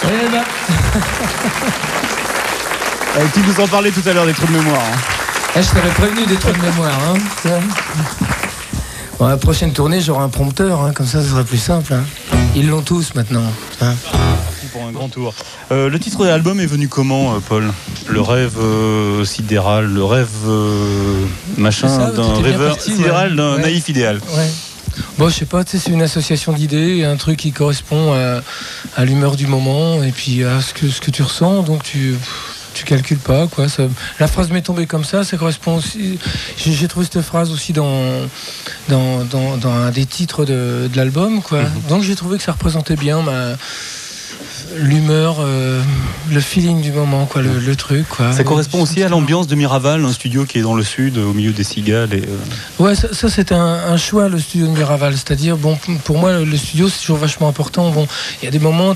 Eh ben... Tu nous en parlais tout à l'heure des trous de mémoire. Je t'avais prévenu des trous de mémoire. Bon, la prochaine tournée, j'aurai un prompteur, comme ça sera plus simple. Ils l'ont tous maintenant. Pour un grand tour. Le titre de l'album est venu comment, Paul ? Le rêve sidéral, le rêve machin d'un rêveur sidéral, d'un naïf idéal. Ouais. Bon, je sais pas, c'est une association d'idées, un truc qui correspond à l'humeur du moment et puis à ce que tu ressens, donc tu calcules pas, quoi. La phrase m'est tombée comme ça correspond aussi. J'ai trouvé cette phrase aussi dans un des titres de l'album, quoi. Donc j'ai trouvé que ça représentait bien l'humeur, le feeling du moment, quoi, le truc, quoi. Ça correspond aussi à l'ambiance de Miraval, un studio qui est dans le sud, au milieu des cigales. Ouais, ça c'est un choix, le studio de Miraval. C'est-à-dire, bon, pour moi, le studio, c'est toujours vachement important. Bon, il y a des moments,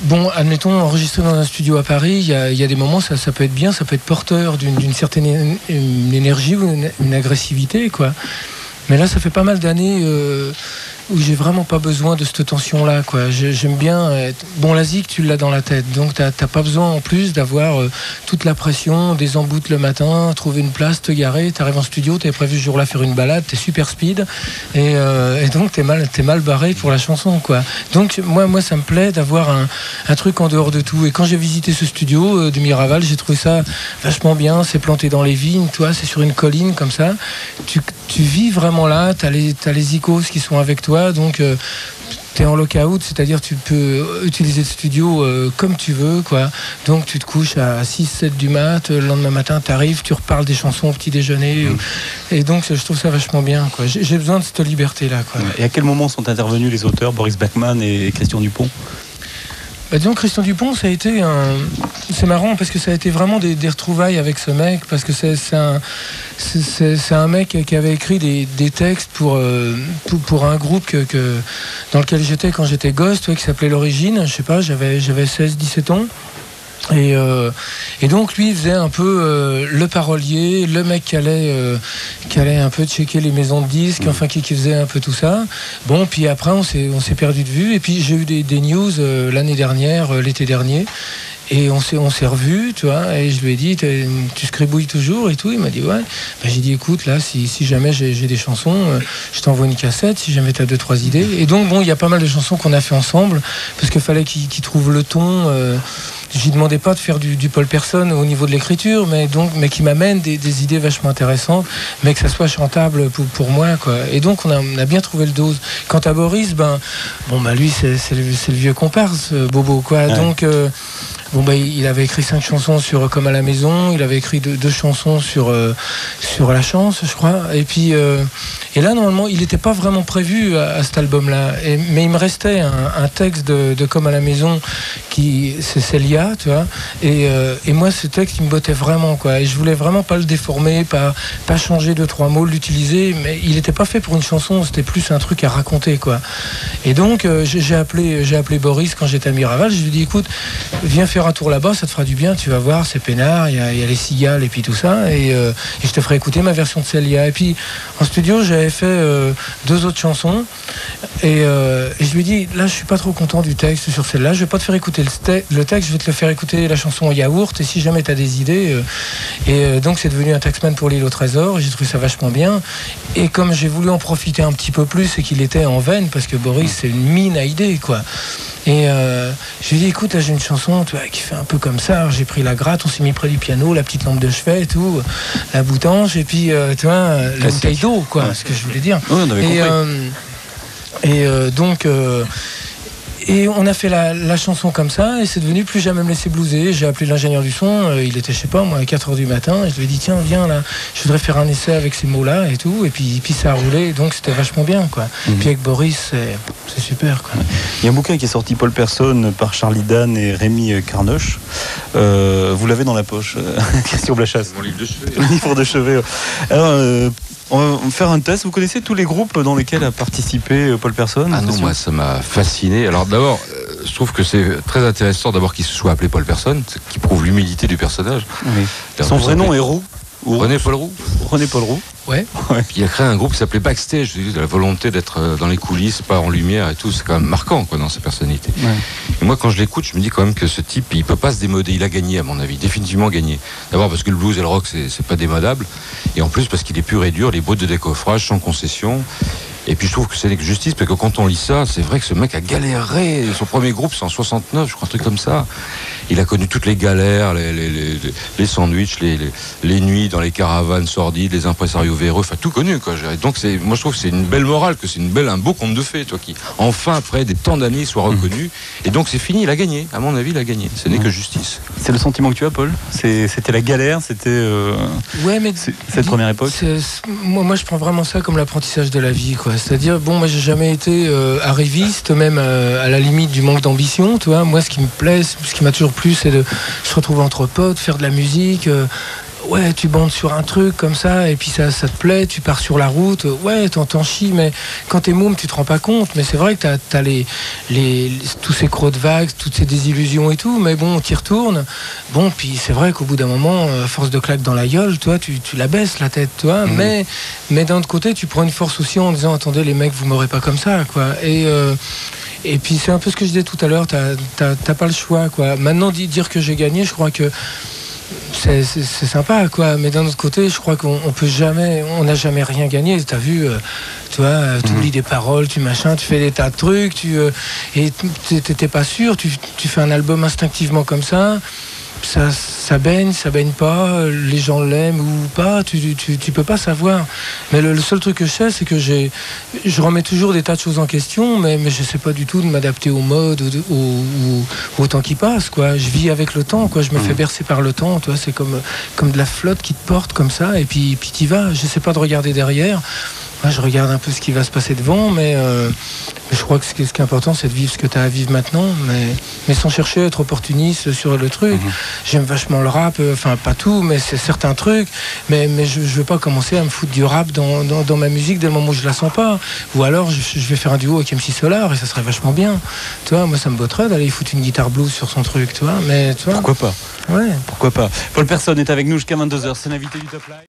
bon, admettons, enregistrer dans un studio à Paris, il y a des moments, ça peut être bien, ça peut être porteur d'une certaine énergie ou une agressivité, quoi. Mais là, ça fait pas mal d'années où j'ai vraiment pas besoin de cette tension-là, quoi. J'aime bien bon, la zik, tu l'as dans la tête, donc t'as pas besoin en plus d'avoir toute la pression, des emboutes le matin, trouver une place, te garer, t'arrives en studio, t'avais prévu ce jour-là faire une balade, t'es super speed, et donc t'es mal barré pour la chanson, quoi. Donc moi ça me plaît d'avoir un truc en dehors de tout, et quand j'ai visité ce studio de Miraval, j'ai trouvé ça vachement bien, c'est planté dans les vignes, toi, c'est sur une colline comme ça, tu vis vraiment là, t'as les icônes qui sont avec toi, donc tu es en lockout, c'est-à-dire tu peux utiliser le studio comme tu veux, quoi. Donc tu te couches à 6-7 du mat, le lendemain matin tu arrives, tu reparles des chansons au petit déjeuner, et donc je trouve ça vachement bien, quoi. J'ai besoin de cette liberté-là, quoi. Et à quel moment sont intervenus les auteurs Boris Bachmann et Christian Dupont ? Disons Christian Dupont, ça a été c'est marrant parce que ça a été vraiment des retrouvailles avec ce mec, parce que c'est un mec qui avait écrit des textes pour un groupe dans lequel j'étais quand j'étais gosse, qui s'appelait L'Origine. Je sais pas, j'avais 16-17 ans. Et donc lui il faisait un peu le parolier, le mec qui allait un peu checker les maisons de disques, enfin qui faisait un peu tout ça. Bon, puis après on s'est perdu de vue, et puis j'ai eu des news l'année dernière, l'été dernier, et on s'est revus, tu vois, et je lui ai dit tu scribouilles toujours et tout. Il m'a dit ouais. J'ai dit écoute, là si jamais j'ai des chansons, je t'envoie une cassette si jamais t'as 2-3 idées. Et donc bon, il y a pas mal de chansons qu'on a fait ensemble parce qu'il fallait qu'il trouve le ton. Je lui demandais pas de faire du Paul Persson au niveau de l'écriture, mais qui m'amène des idées vachement intéressantes, mais que ça soit chantable pour moi, quoi. Et donc on a bien trouvé le dose. Quant à Boris, lui c'est le vieux comparse, Bobo, quoi. Ouais. Donc il avait écrit 5 chansons sur Comme à la maison, il avait écrit 2 chansons sur La Chance, je crois. Et puis et là normalement il n'était pas vraiment prévu à cet album-là, mais il me restait un texte de Comme à la maison qui c'est Célia, tu vois. Et moi ce texte il me bottait vraiment, quoi. Et je voulais vraiment pas le déformer, pas changer 2-3 mots, l'utiliser, mais il n'était pas fait pour une chanson, c'était plus un truc à raconter, quoi. Et donc j'ai appelé Boris quand j'étais à Miraval, je lui ai dit écoute, viens faire un tour là-bas, ça te fera du bien, tu vas voir, c'est peinard, il y a les cigales et puis tout ça, et je te ferai écouter ma version de Célia. Et puis en studio j'avais fait 2 autres chansons, et je lui ai dit là je suis pas trop content du texte sur celle-là, je vais pas te faire écouter le texte, je vais te le faire écouter la chanson Yaourt, et si jamais tu as des idées, donc c'est devenu un Taxman pour l'île au trésor, et j'ai trouvé ça vachement bien. Et comme j'ai voulu en profiter un petit peu plus et qu'il était en veine, parce que Boris c'est une mine à idées, quoi. Et je lui ai dit écoute, là j'ai une chanson, tu vois, qui fait un peu comme ça. Alors, j'ai pris la gratte, on s'est mis près du piano, la petite lampe de chevet et tout, la boutange, et puis tu vois, la bouteille d'eau, quoi, ce que je voulais dire. Oui, on avait compris. Donc et on a fait la chanson comme ça, et c'est devenu Plus jamais me laisser blouser. J'ai appelé l'ingénieur du son, il était, je sais pas moi, à 4h du matin, et je lui ai dit tiens viens là, je voudrais faire un essai avec ces mots là et tout, et puis ça a roulé, donc c'était vachement bien, quoi. Puis avec Boris c'est super, quoi. Il y a un bouquin qui est sorti, Paul Persson, par Charlie Dan et Rémi Carnoche, vous l'avez dans la poche, Christian Blachasse. Mon livre de chevet. Livre de chevet. Alors on va faire un test. Vous connaissez tous les groupes dans lesquels a participé Paul Persson? Ah non, moi ça m'a fasciné. Alors d'abord, je trouve que c'est très intéressant d'abord qu'il se soit appelé Paul Persson, qui prouve l'humilité du personnage. Oui. Son vrai nom est Roux. René Paul Roux. René Paul Roux. Ouais. Il a créé un groupe qui s'appelait Backstage, de la volonté d'être dans les coulisses, pas en lumière et tout. C'est quand même marquant, quoi, dans sa personnalité. Ouais. Et moi, quand je l'écoute, je me dis quand même que ce type, il peut pas se démoder. Il a gagné, à mon avis, définitivement gagné. D'abord parce que le blues et le rock, c'est pas démodable. Et en plus parce qu'il est pur et dur, les boîtes de décoffrage sans concession. Et puis je trouve que c'est une justice, parce que quand on lit ça, c'est vrai que ce mec a galéré. Son premier groupe, c'est en 69, je crois, un truc comme ça. Il a connu toutes les galères, les sandwichs, les nuits dans les caravanes sordides, les impresarios véreux, enfin tout connu, quoi. Donc moi je trouve que c'est une belle morale, que c'est un beau conte de fées, toi, qui enfin après des temps d'années soit reconnu. Et donc c'est fini, il a gagné. À mon avis, il a gagné. Ce n'est que justice. C'est le sentiment que tu as, Paul. C'était la galère, c'était ouais, mais cette première époque. Moi, je prends vraiment ça comme l'apprentissage de la vie, quoi. C'est-à-dire, bon, moi, j'ai jamais été arriviste, même à la limite du manque d'ambition, tu vois. Moi, ce qui me plaît, ce qui m'a toujours plu, c'est de se retrouver entre potes, faire de la musique. Ouais, tu bandes sur un truc comme ça, et puis ça te plaît, tu pars sur la route, ouais, t'en chies, mais quand t'es môme, tu te rends pas compte. Mais c'est vrai que t'as tous ces crocs de vagues, toutes ces désillusions et tout, mais bon, t'y retournes. Bon, puis c'est vrai qu'au bout d'un moment, à force de claques dans la gueule, toi, tu la baisses la tête, toi. Mais d'un autre côté, tu prends une force aussi en disant, attendez, les mecs, vous m'aurez pas comme ça, quoi. Et puis c'est un peu ce que je disais tout à l'heure, t'as pas le choix, quoi. Maintenant, dire que j'ai gagné, je crois que c'est sympa, quoi, mais d'un autre côté, je crois qu'on n'a jamais rien gagné. T'as vu, tu vois, tu oublies des paroles, tu fais des tas de trucs, et t'es pas sûr, tu fais un album instinctivement comme ça. Ça baigne pas, les gens l'aiment ou pas, tu peux pas savoir. Mais le seul truc que je sais, c'est que je remets toujours des tas de choses en question, mais je sais pas du tout de m'adapter au mode ou au temps qui passe, quoi. Je vis avec le temps, quoi. Je me fais bercer par le temps, tu vois. C'est comme de la flotte qui te porte comme ça, et puis t'y vas. Je sais pas de regarder derrière. Moi, je regarde un peu ce qui va se passer devant, mais je crois que ce qui est important, c'est de vivre ce que tu as à vivre maintenant, mais sans chercher à être opportuniste sur le truc. J'aime vachement le rap, enfin pas tout, mais c'est certains trucs, mais je veux pas commencer à me foutre du rap dans ma musique dès le moment où je la sens pas. Ou alors je vais faire un duo avec MC Solar et ça serait vachement bien. Tu vois, moi ça me botterait d'aller foutre une guitare blues sur son truc, tu vois, mais tu vois. Pourquoi pas? Ouais. Pourquoi pas? Paul Persson est avec nous jusqu'à 22h, c'est l'invité du Top Live.